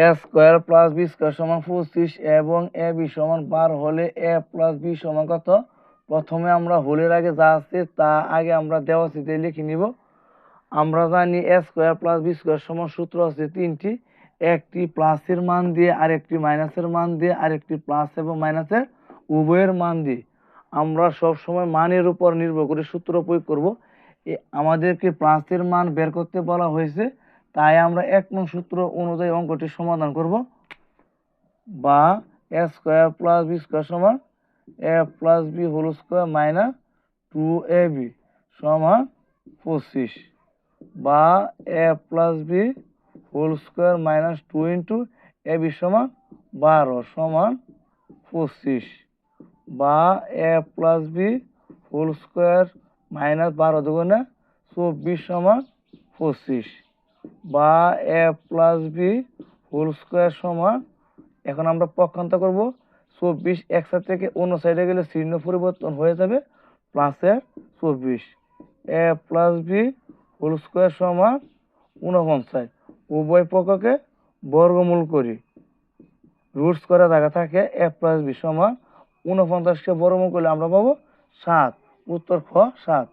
এ square plus b square সমান 25 এবং এ b সমান 12 হলে এ প্লাস বি সমান কত? প্রথমে আমরা হোলের আগে যা আছে তা আগে আমরা দেওয়াচিতে লিখে নিব। আমরা জানি এ স্কোয়ার প্লাস বি স্কোয়ার সমান সূত্র আছে তিনটি, একটি প্লাসের মান দিয়ে, আরেকটি মাইনাসের মান দিয়ে, আরেকটি প্লাস এবং মাইনাসের উভয়ের মান দিয়ে। আমরা সব সময় মানের উপর নির্ভর করে সূত্র প্রয়োগ করব। আমাদেরকে প্লাসের মান বের করতে বলা হয়েছে, তাই আমরা 1 নং সূত্র অনুযায়ী অঙ্কটি সমাধান করব। বা a square plus b square সমান a plus b whole square minus 2ab সমান 25, বা a plus b whole square minus 2 into a b সমান 12 সমান 25, বা a plus b whole square minus 12 দুগুণে 24 সমান 25, বা a plus b whole square সমান, এখন আমরা পক্ষান্তর করব, 24 এক সাইড থেকে অন্য সাইডে গেলে চিহ্ন পরিবর্তন হয়ে যাবে, প্লাসের 24, এ প্লাস বি হোল স্কোয়ার সমান 49, উভয় পক্ষকে বর্গমূল করি, রুটস করে জায়গা থাকে এ প্লাস বি সমান 49কে বর্গমূল করলে আমরা পাবো 7, উত্তর খ 7।